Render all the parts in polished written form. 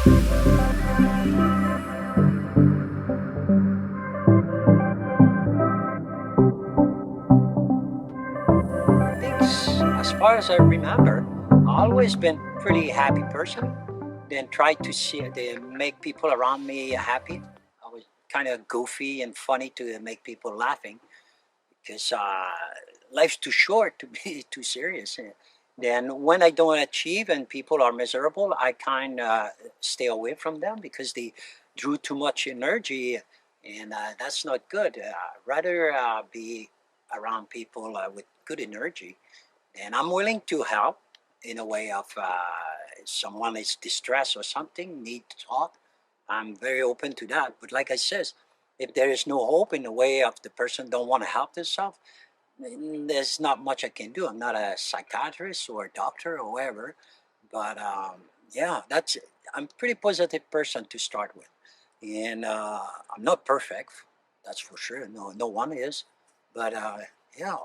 As far as I remember, I always been pretty happy person. Then try to see to make people around me happy. I was kind of goofy and funny to make people laughing because life's too short to be too serious. Then when I don't achieve and people are miserable, I kind of stay away from them because they drew too much energy, and that's not good. Rather be around people with good energy, and I'm willing to help in a way of someone is distressed or something, need to talk. I'm very open to that. But like I says, if there is no hope in the way of the person don't want to help themselves, there's not much I can do. I'm not a psychiatrist or a doctor or whatever. But yeah, that's I'm a pretty positive person to start with, and I'm not perfect. That's for sure. No, no one is. But yeah,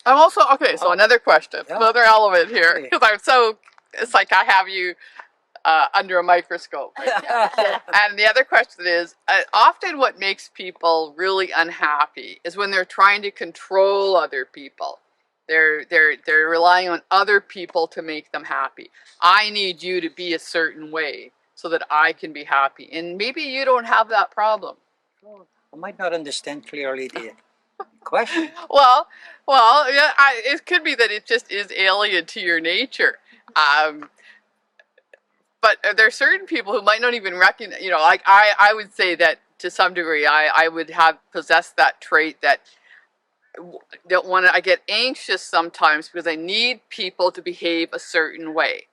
I'm also, okay, so another question, yeah. another element here, Okay. because I'm so, it's like I have you under a microscope. Right? And the other question is, often what makes people really unhappy is when they're trying to control other people. They're relying on other people to make them happy. I need you to be a certain way so that I can be happy. And maybe you don't have that problem. I might not understand clearly the question. Well, yeah, it could be that it just is alien to your nature. Um, but there are certain people who might not even recognize, like I would say that to some degree, I would have possessed that trait that don't want to, I get anxious sometimes because I need people to behave a certain way.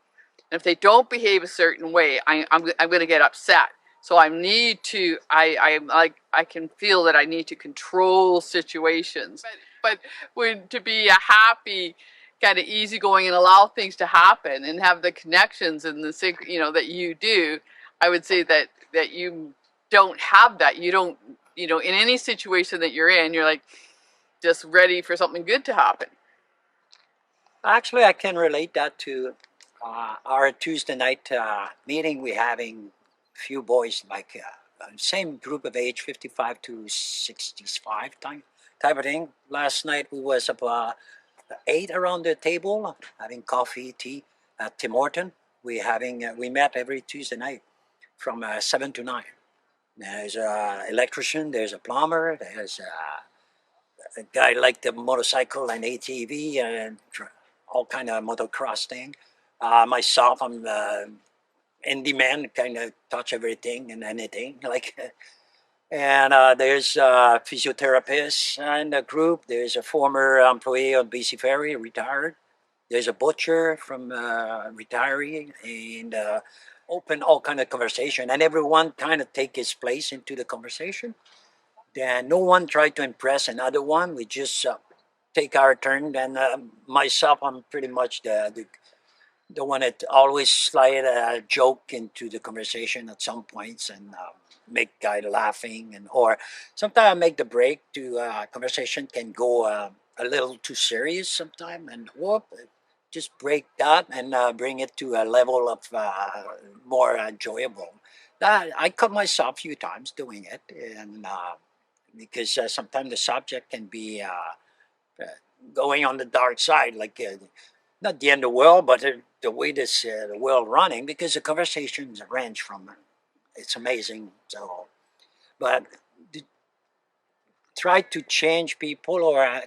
And if they don't behave a certain way, I'm going to get upset. So I need to, I can feel that I need to control situations. But when to be a happy, kind of easygoing and allow things to happen and have the connections and the that you do, I would say that you don't have that. You don't, in any situation that you're in, you're like just ready for something good to happen. Actually, I can relate that to our Tuesday night meeting. We're having a few boys, like same group of age, 55 to 65 type of thing. Last night we was about eight around the table having coffee, tea at Tim Horton. We met every Tuesday night from 7 to 9. There's an electrician, there's a plumber, there's a guy like the motorcycle and ATV and all kind of motocross thing. Myself, I'm in demand, kind of touch everything and anything like. And there's a physiotherapist in the group. There's a former employee on BC Ferry, retired. There's a butcher from retiring, and open all kind of conversation. And everyone kind of take his place into the conversation. Then no one tried to impress another one. We just take our turn. Then myself, I'm pretty much the one that always slide a joke into the conversation at some points and make guy laughing, and or sometimes I make the break to conversation can go a little too serious sometimes, and whoop, just break that and bring it to a level of more enjoyable. That I caught myself a few times doing it, and because sometimes the subject can be uh, going on the dark side, like not the end of the world, but the way this the world running, because the conversations range from it's amazing. So, but to try to change people or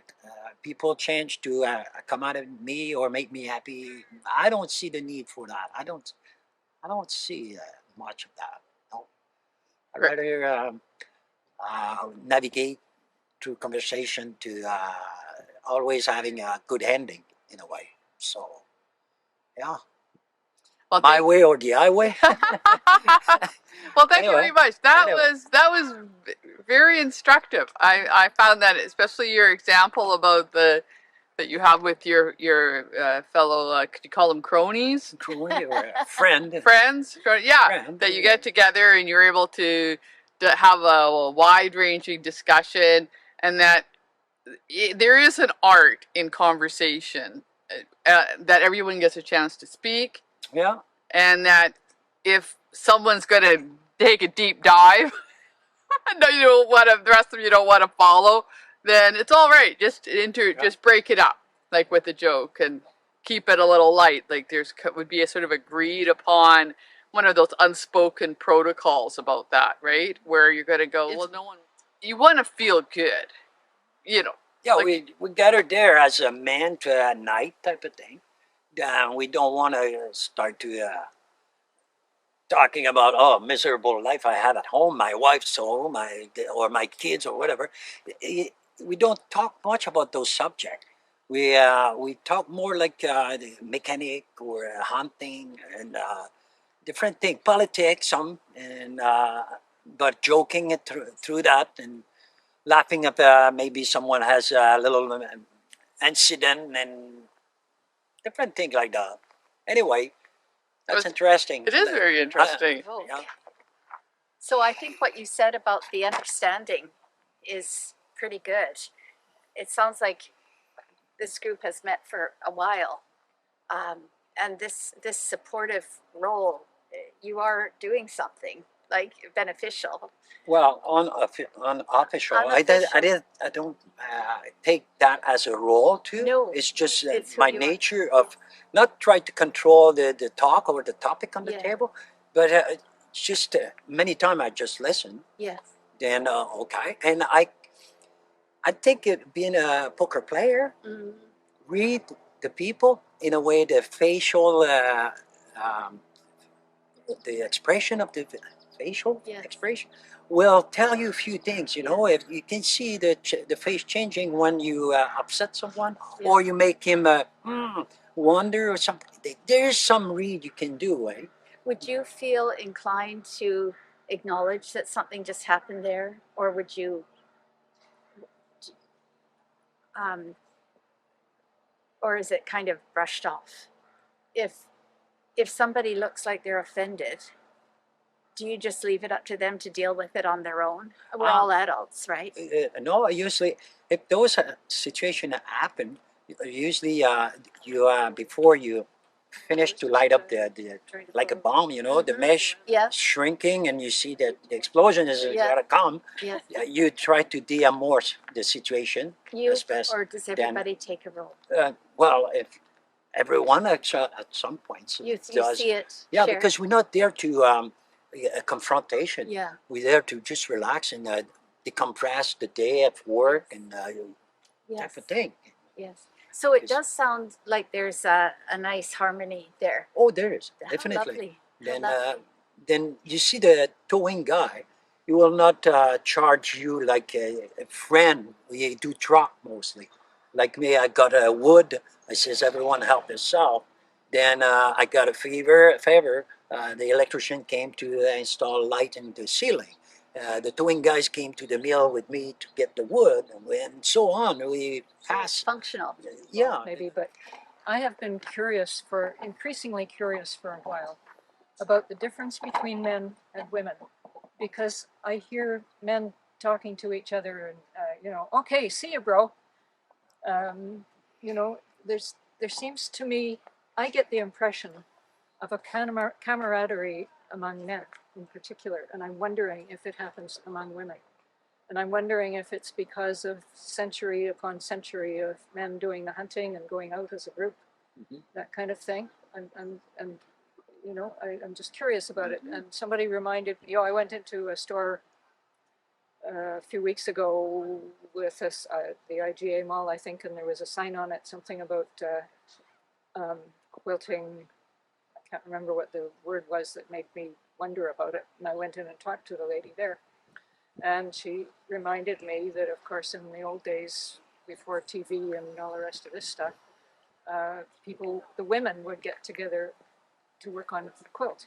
people change to come out of me or make me happy, I don't see the need for that. I don't see much of that. No, I Right. rather navigate through conversation to always having a good ending in a way. So yeah, Well, my way or the highway. well, thank you Anyway, very much. That anyway. was very instructive. I found that, especially your example about the that you have with your fellow, could you call them cronies? Crony or a friend. Friends? Yeah, Friend. that you get together and you're able to have a wide ranging discussion, and that there is an art in conversation, that everyone gets a chance to speak, Yeah. and that if someone's going to take a deep dive, no, you don't want to. The rest of you don't want to follow. Then it's all right. Just break it up, like with a joke, and keep it a little light. Like there's would be a sort of agreed upon one of those unspoken protocols about that, right? Where you're going to go, well, no one. You want to feel good, you know. Yeah, Like, we gathered there as a man to a night type of thing. We don't want to start to talking about miserable life I have at home, my wife's home, or my kids or whatever. We don't talk much about those subjects. We talk more like the mechanic or hunting and different thing, politics, some and but joking it through that and laughing if maybe someone has a little incident and different things like that. Anyway, that's interesting. It is very interesting. Yeah. So I think what you said about the understanding is pretty good. It sounds like this group has met for a while, and this supportive role, you are doing something like beneficial. Well, unofficial, I don't take that as a role too. No, it's just it's who my you are. nature of not try to control the talk or the topic on the Yeah. table, but just many times I just listen. Yes. Then okay, and I think being a poker player, read the people in a way the facial um, the expression of the facial Yes. expression will tell you a few things. You know, if you can see the face changing when you upset someone, or you make him wonder or something. There's some read you can do, eh? Would you feel inclined to acknowledge that something just happened there, or would you, or is it kind of brushed off? If somebody looks like they're offended, do you just leave it up to them to deal with it on their own? We're all adults, right? No, usually if those situations happen, usually you before you finish to light up the like a bomb, you know, the mesh Yes. shrinking, and you see that the explosion is gonna come. Yes. You try to de-amorce the situation You, as best. or does everybody take a role? Well, if everyone at some points You does. see it. Yeah, share. because we're not there to a confrontation. Yeah. We're there to just relax and decompress the day at work and Yes. type of thing. Yes. So it does sound like there's a nice harmony there. Oh, there is How definitely. lovely. Then lovely. then you see the towing guy. He will not charge you like a friend. We do truck mostly. Like me, I got a wood. I says everyone help yourself. Then I got a favor. The electrician came to install light in the ceiling. The towing guys came to the mill with me to get the wood, and so on. We pass. Functional. Yeah. Maybe, but I have been increasingly curious for a while about the difference between men and women, because I hear men talking to each other and, okay, see you, bro. There seems to me, I get the impression of a camaraderie among men in particular, and I'm wondering if it happens among women. And I'm wondering if it's because of century upon century of men doing the hunting and going out as a group, that kind of thing. I'm just curious about it. And somebody reminded me, I went into a store a few weeks ago with us, the IGA mall, I think, and there was a sign on it, something about quilting. I can't remember what the word was that made me wonder about it. And I went in and talked to the lady there. And she reminded me that, of course, in the old days, before TV and all the rest of this stuff, the women would get together to work on the quilt.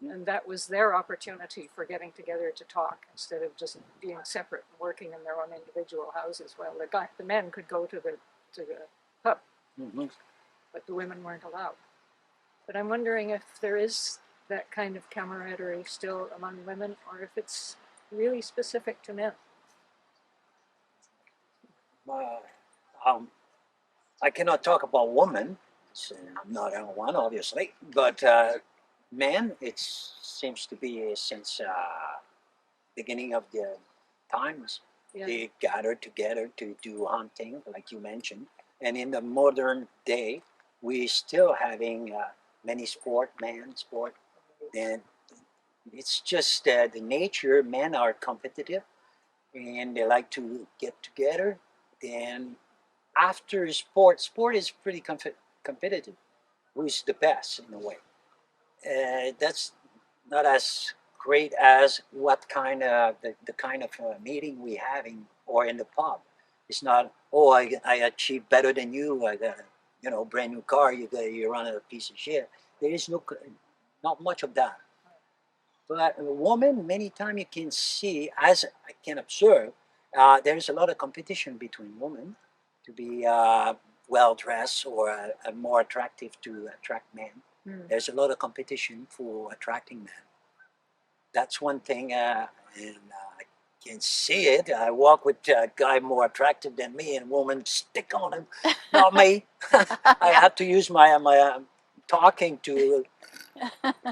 And that was their opportunity for getting together to talk instead of just being separate and working in their own individual houses. Well, the men could go to the pub, but the women weren't allowed. But I'm wondering if there is that kind of camaraderie still among women, or if it's really specific to men. I cannot talk about women. I'm not one, obviously, but Men, it seems to be since beginning of the times, Yeah. they gather together to do hunting, like you mentioned. And in the modern day, we still having many sport, man sport. And it's just the nature. Men are competitive, and they like to get together. And after sport is pretty competitive. Who's the best in a way? That's not as great as what kind of the kind of meeting we having or in the pub. It's not, oh, I achieved better than you. I got a brand new car. You run a piece of shit. There is not much of that. But a woman, many times you can see, as I can observe, there's a lot of competition between women to be well dressed or more attractive to attract men. There's a lot of competition for attracting men. That's one thing, and I can see it. I walk with a guy more attractive than me, and women stick on him, not me. I have to use my talking to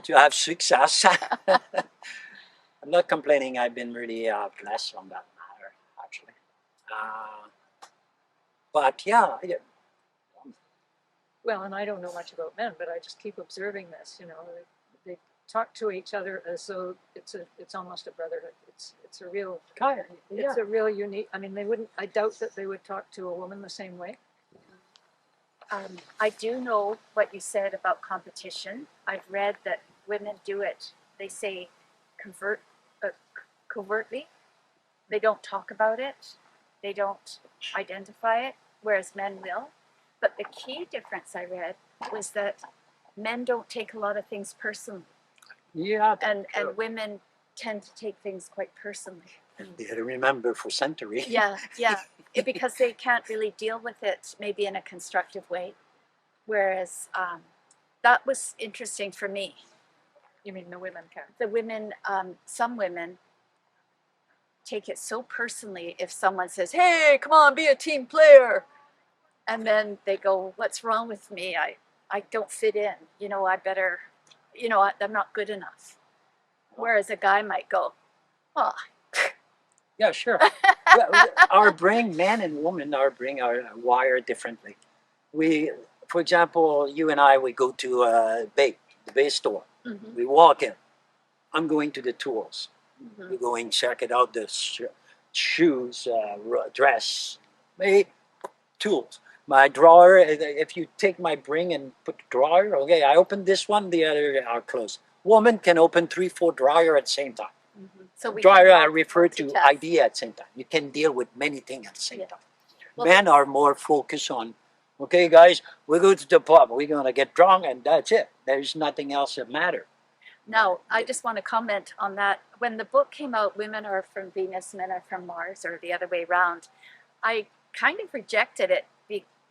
have success. I'm not complaining. I've been really blessed on that matter, actually. Uh, but yeah, Well, and I don't know much about men, but I just keep observing this. They talk to each other as though it's almost a brotherhood. It's a real kind of, it's a real unique. I mean, they wouldn't. I doubt that they would talk to a woman the same way. I do know what you said about competition. I've read that women do it. They say convert covertly. They don't talk about it. They don't identify it, whereas men will. But the key difference I read was that men don't take a lot of things personally, yeah. and women tend to take things quite personally. They had to remember for centuries. Yeah, because they can't really deal with it maybe in a constructive way. Whereas that was interesting for me. You mean the women can? The women, some women take it so personally if someone says, "Hey, come on, be a team player," and then they go, "What's wrong with me? I don't fit in. I better, I'm not good enough." Whereas a guy might go, "Oh, Yeah, sure. Our brain, man and woman, our brain are wired differently. We, for example, you and I, we go to the bay store. mhm, We walk in. I'm going to the tools. mhm. We go and check it out. The shoes, dress, maybe tools. My drawer. If you take my brain and put the drawer, okay, I open this one, the other are closed. Woman can open 3, 4 drawer at the same time. So we Dryer, I can refer to multitask. idea at the same time. You can deal with many things at the same Yeah. time. Well, Men are more focused on, okay, guys, we go to the pub. We're gonna get drunk, and that's it. There's nothing else that matter. Now, I just want to comment on that. When the book came out, Women Are from Venus, Men Are from Mars, or the other way around, I kind of rejected it,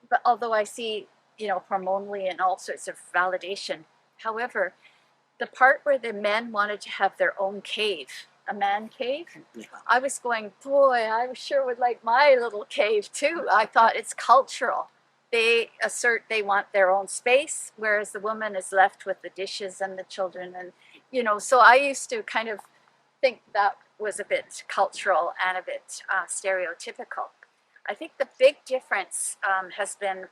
but although I see, hormonally and all sorts of validation. However, the part where the men wanted to have their own cave, a man cave, Yeah. I was going, boy, I sure would like my little cave too. I thought it's cultural. They assert they want their own space, whereas the woman is left with the dishes and the children. And, so I used to kind of think that was a bit cultural and a bit stereotypical. I think the big difference has been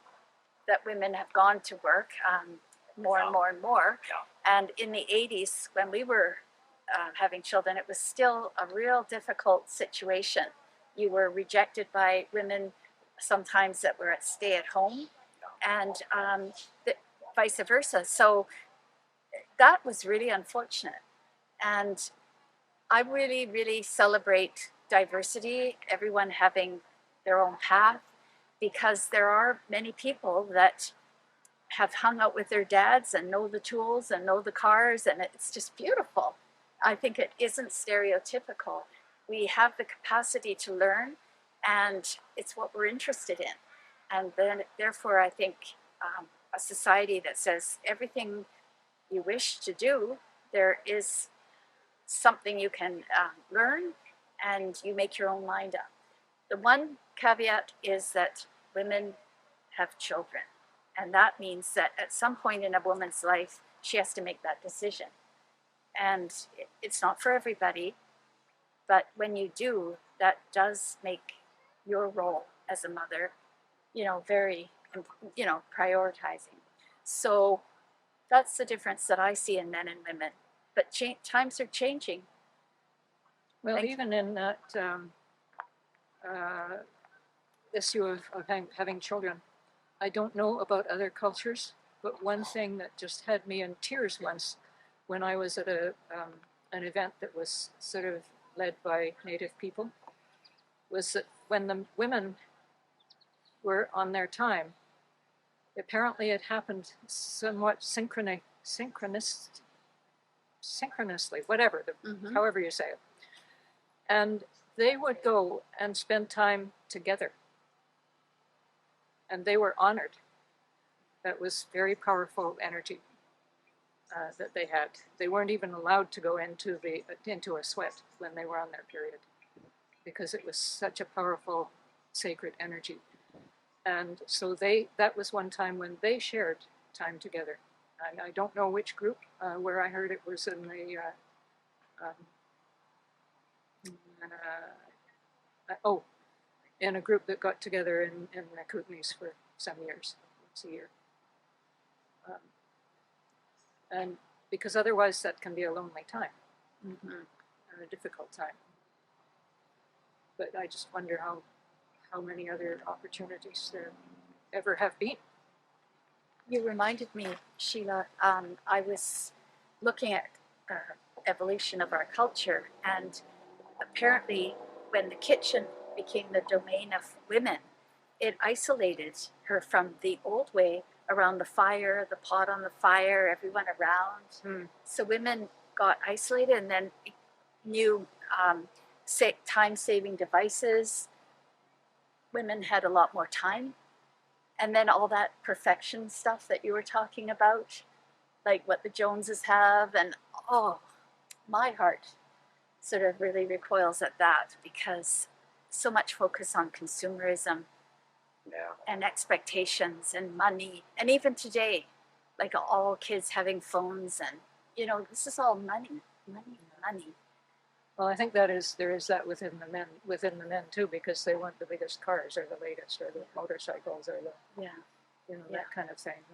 that women have gone to work more and more and more. Yeah. And in the 80s, when we were having children, it was still a real difficult situation. You were rejected by women sometimes that were at stay at home, and vice versa. So that was really unfortunate. And I really, really celebrate diversity, everyone having their own path, because there are many people that have hung out with their dads and know the tools and know the cars, and it's just beautiful. I think it isn't stereotypical. We have the capacity to learn, and it's what we're interested in. And then, therefore, I think a society that says everything you wish to do, there is something you can learn, and you make your own mind up. The one caveat is that women have children. And that means that at some point in a woman's life, she has to make that decision. And it's not for everybody, but when you do, that does make your role as a mother, very, prioritizing. So that's the difference that I see in men and women. But times are changing. Well, Thank even in that issue of having children, I don't know about other cultures, but one thing that just had me in tears once when I was at an event that was sort of led by Native people was that when the women were on their time, apparently it happened somewhat synchronously, whatever, however you say it. And they would go and spend time together. And they were honored. That was very powerful energy that they had. They weren't even allowed to go into a sweat when they were on their period, because it was such a powerful, sacred energy. And so that was one time when they shared time together. I don't know which group, where I heard it was in the, in a group that got together in the Kootenays for some years, once a year. And because otherwise that can be a lonely time, and a difficult time. But I just wonder how many other opportunities there ever have been. You reminded me, Sheila, I was looking at evolution of our culture, and apparently when the kitchen became the domain of women, it isolated her from the old way around the fire, the pot on the fire, everyone around. So women got isolated, and then new time-saving devices. Women had a lot more time. And then all that perfection stuff that you were talking about, like what the Joneses have, and my heart sort of really recoils at that, because so much focus on consumerism and expectations and money. And even today, like all kids having phones, and this is all money. Well, I think there is that within the men too, because they want the biggest cars or the latest or the motorcycles or the that kind of thing.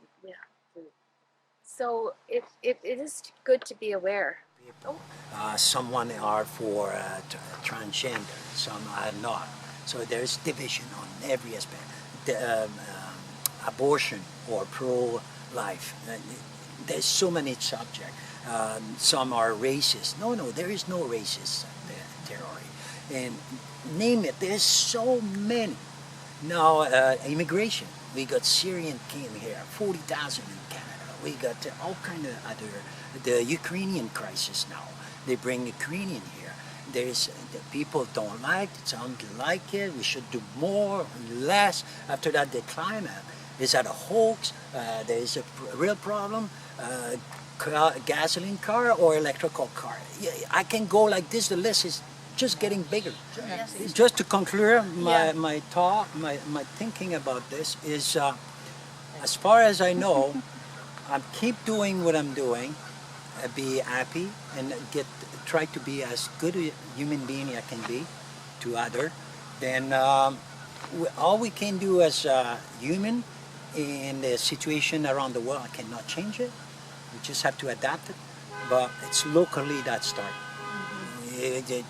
So it is good to be aware. Someone are for transgender, some are not. So there's division on every aspect. Abortion or pro-life. There's so many subjects. Some are racist. No, there is no racist theory. And name it, there's so many. Now, immigration. We got Syrian came here, 40,000 in Canada. We got all kind of other, the Ukrainian crisis now. They bring Ukrainian here. There's the people don't like it, some like it. We should do more, less. After that, the climate. Is that a hoax? There is a real problem. Gasoline car or electrical car. I can go like this. The list is just getting bigger. Yes. Just to conclude my thought, my thinking about this is, as far as I know, I keep doing what I'm doing, be happy, and try to be as good a human being I can be to other. Then all we can do as human in the situation around the world, I cannot change it. We just have to adapt it, but it's locally that start.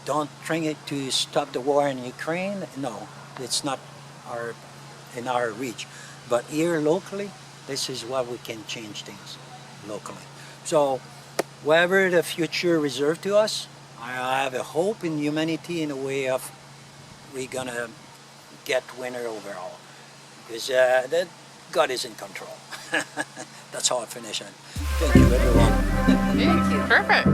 Don't try it to stop the war in Ukraine. No, it's not in our reach. But here locally, this is what we can change things locally. So whatever the future reserved to us, I have a hope in humanity in a way of we're gonna get winner overall, because that God is in control. That's how I finish it. Thank you, everyone. Perfect.